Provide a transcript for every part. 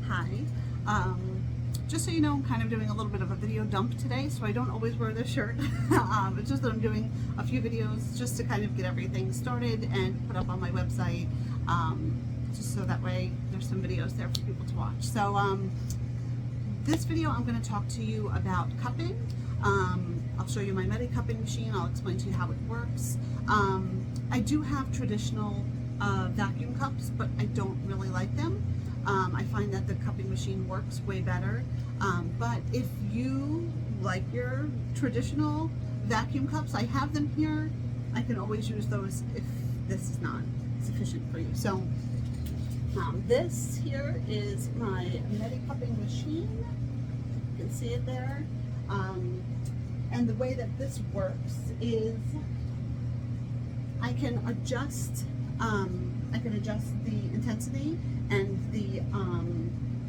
Hi. Just so you know, I'm kind of doing a little bit of a video dump today, so I don't always wear this shirt. It's just that I'm doing a few videos just to kind of get everything started and put up on my website, just so that way there's some videos there for people to watch. So this video I'm going to talk to you about cupping. I'll show you my medicupping machine. I'll explain to you how it works. I do have traditional vacuum cups, but I don't really like them. I find that the cupping machine works way better. But if you like your traditional vacuum cups, I have them here. I can always use those if this is not sufficient for you. So this here is my medicupping machine. You can see it there. And the way that this works is I can adjust the intensity and the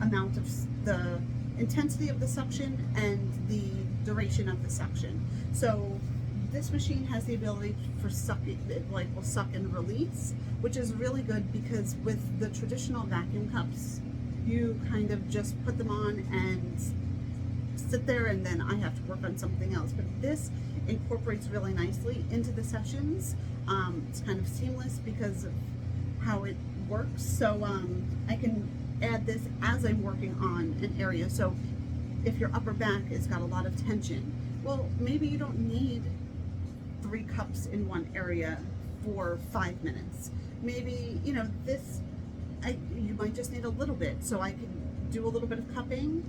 amount of the intensity of the suction and the duration of the suction. So this machine has the ability for sucking, it will suck and release, which is really good because with the traditional vacuum cups, you kind of just put them on and sit there, and then I have to work on something else. But this incorporates really nicely into the sessions. It's kind of seamless because of how it works. So I can add this as I'm working on an area. So if your upper back has got a lot of tension, well, maybe you don't need 3 cups in one area for 5 minutes. Maybe, you know, you might just need a little bit. So I can do a little bit of cupping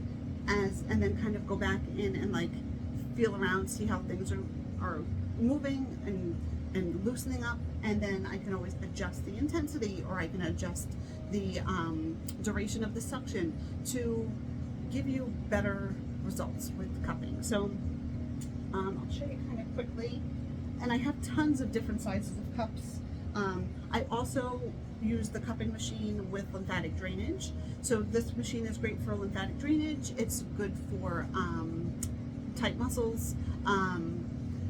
and then kind of go back in and like feel around, see how things are moving and loosening up, and then I can always adjust the intensity, or I can adjust the duration of the suction to give you better results with cupping. So I'll show you kind of quickly, and I have tons of different sizes of cups. I also use the cupping machine with lymphatic drainage. So this machine is great for lymphatic drainage. It's good for tight muscles.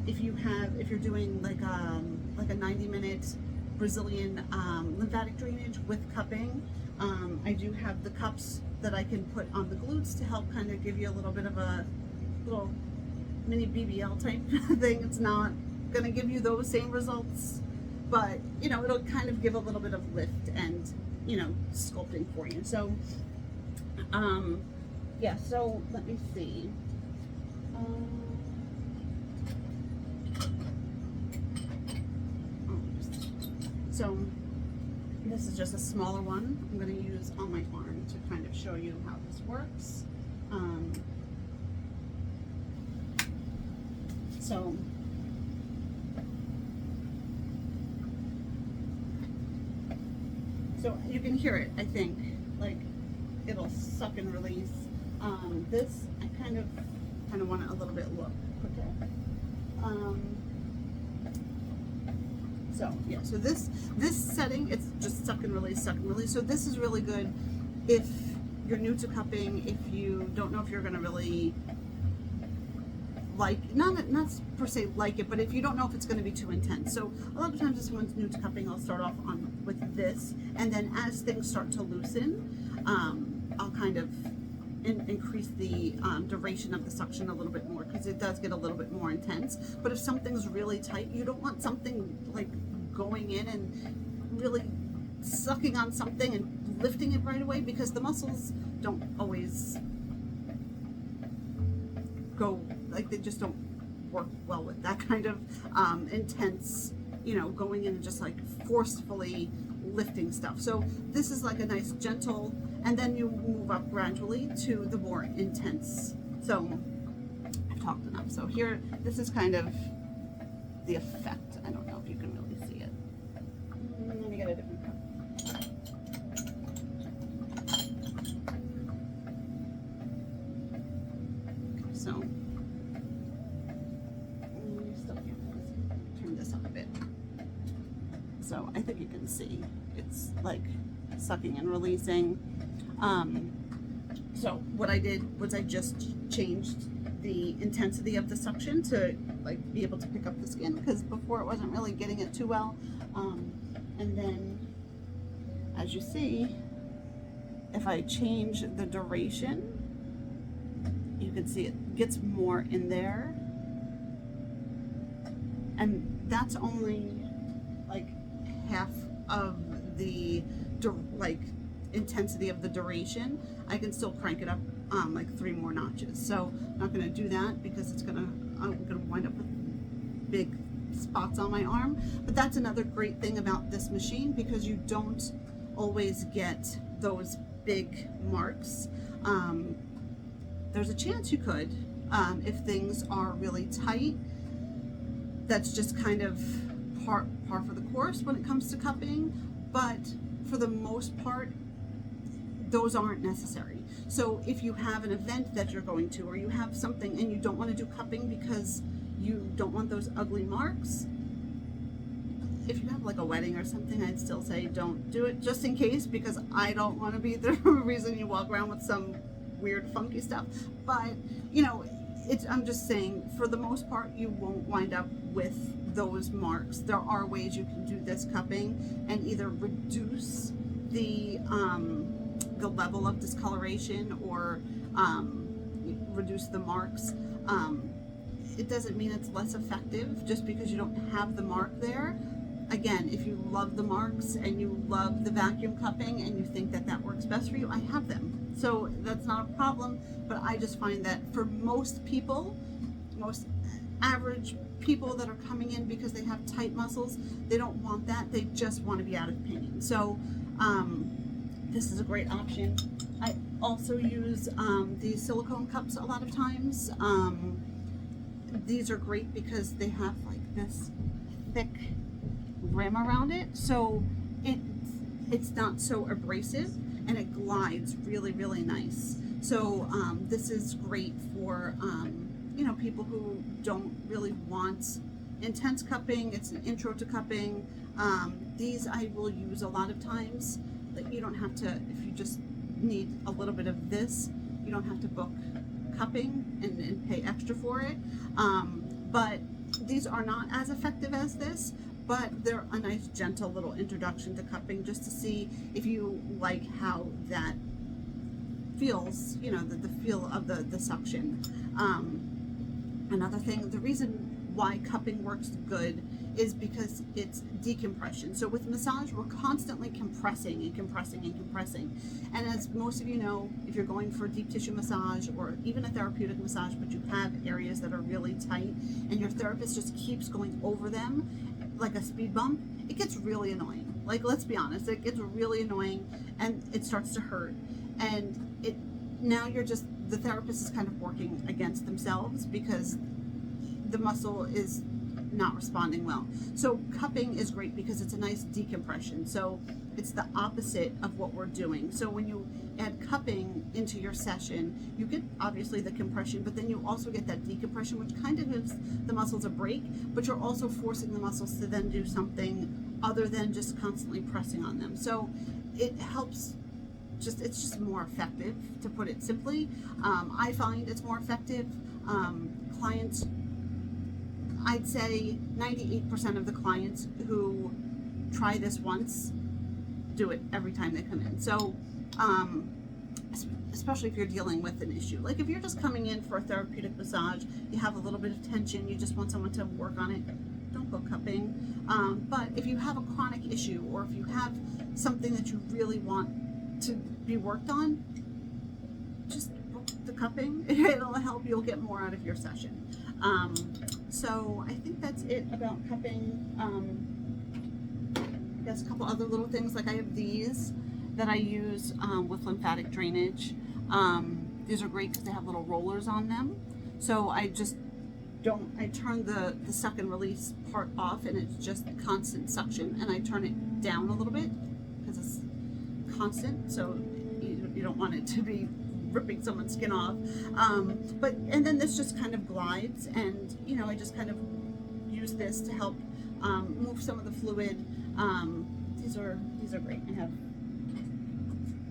If you're doing like a 90-minute Brazilian lymphatic drainage with cupping, I do have the cups that I can put on the glutes to help kind of give you a little bit of a little mini BBL type thing. It's not going to give you those same results, but you know, it'll kind of give a little bit of lift and, you know, sculpting for you. So yeah, so let me see. So this is just a smaller one I'm going to use on my arm to kind of show you how this works. So you can hear it, I think, like it'll suck and release. This, I kind of want it a little bit quicker. So yeah, so this setting, it's just suck and release, suck and release. So this is really good if you're new to cupping, if you don't know if you're gonna really like, not per se like it, but if you don't know if it's gonna be too intense. So a lot of times if someone's new to cupping, I'll start off with this, and then as things start to loosen, I'll kind of increase the duration of the suction a little bit more, because it does get a little bit more intense. But if something's really tight, you don't want something like going in and really sucking on something and lifting it right away, because the muscles don't always go, like they just don't work well with that kind of intense, you know, going in and just like forcefully lifting stuff. So this is like a nice gentle, and then you move up gradually to the more intense. So I've talked enough. So here, this is kind of the effect. I don't know if you can really see it. Let me get a different cup. Okay, so you still can't really see. Turn this up a bit. So I think you can see it's like sucking and releasing. So what I did was I just changed the intensity of the suction to like be able to pick up the skin, because before it wasn't really getting it too well. And then as you see, if I change the duration, you can see it gets more in there. And that's only like half of the like intensity of the duration. I can still crank it up like 3 more notches. So I'm not going to do that because I'm going to wind up with big spots on my arm. But that's another great thing about this machine, because you don't always get those big marks. There's a chance you could if things are really tight. That's just kind of par for the course when it comes to cupping, but for the most part, those aren't necessary. So if you have an event that you're going to, or you have something and you don't want to do cupping because you don't want those ugly marks, if you have like a wedding or something, I'd still say don't do it, just in case, because I don't want to be the reason you walk around with some weird funky stuff. But you know, I'm just saying, for the most part, you won't wind up with those marks. There are ways you can do this cupping and either reduce the level of discoloration or reduce the marks. It doesn't mean it's less effective just because you don't have the mark there. Again, if you love the marks and you love the vacuum cupping and you think that that works best for you, I have them. So that's not a problem, but I just find that for most people, most average people that are coming in because they have tight muscles, they don't want that. They just want to be out of pain. So this is a great option. I also use these silicone cups a lot of times. These are great because they have like this thick rim around it, so it's not so abrasive and it glides really nice. So this is great for you know, people who don't really want intense cupping. It's an intro to cupping. These I will use a lot of times. Like, you don't have to, if you just need a little bit of this, you don't have to book cupping and pay extra for it. But these are not as effective as this, but they're a nice gentle little introduction to cupping, just to see if you like how that feels, you know, the feel of the suction. Another thing, the reason why cupping works good is because it's decompression. So with massage, we're constantly compressing and compressing and compressing. And as most of you know, if you're going for a deep tissue massage or even a therapeutic massage, but you have areas that are really tight and your therapist just keeps going over them like a speed bump, it gets really annoying. Like, let's be honest, it gets really annoying and it starts to hurt. And now you're just, the therapist is kind of working against themselves because the muscle is not responding well. So cupping is great because it's a nice decompression. So it's the opposite of what we're doing. So when you add cupping into your session, you get obviously the compression, but then you also get that decompression, which kind of gives the muscles a break, but you're also forcing the muscles to then do something other than just constantly pressing on them. So it helps. It's just more effective, to put it simply. I find it's more effective. Clients, I'd say 98% of the clients who try this once do it every time they come in. So especially if you're dealing with an issue. Like if you're just coming in for a therapeutic massage, you have a little bit of tension, you just want someone to work on it, don't go cupping. But if you have a chronic issue, or if you have something that you really want to be worked on, just book the cupping. It'll help. You'll get more out of your session. So I think that's it about cupping. There's a couple other little things, like I have these that I use with lymphatic drainage. These are great because they have little rollers on them. So I turn the suck and release part off, and it's just constant suction, and I turn it down a little bit because it's constant, so you don't want it to be ripping someone's skin off. And then this just kind of glides, and you know, I just kind of use this to help move some of the fluid. These are great. I have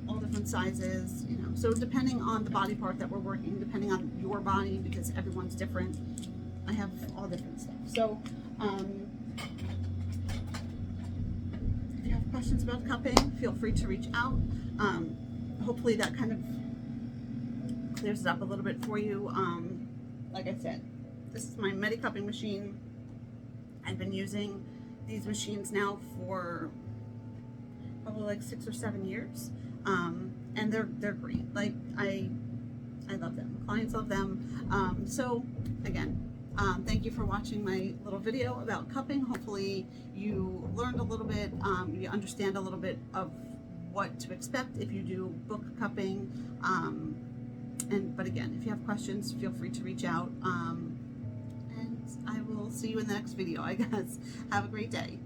all different sizes, you know, so depending on the body part that we're working, depending on your body, because everyone's different, I have all different stuff. So if you have questions about cupping, feel free to reach out. hopefully that kind of clears it up a little bit for you. Like I said, this is my medicupping machine. I've been using these machines now for probably like 6 or 7 years, and they're great. Like I love them. Clients love them. So again, thank you for watching my little video about cupping. Hopefully you learned a little bit, you understand a little bit of what to expect if you do book cupping. But again, if you have questions, feel free to reach out. And I will see you in the next video, I guess. Have a great day.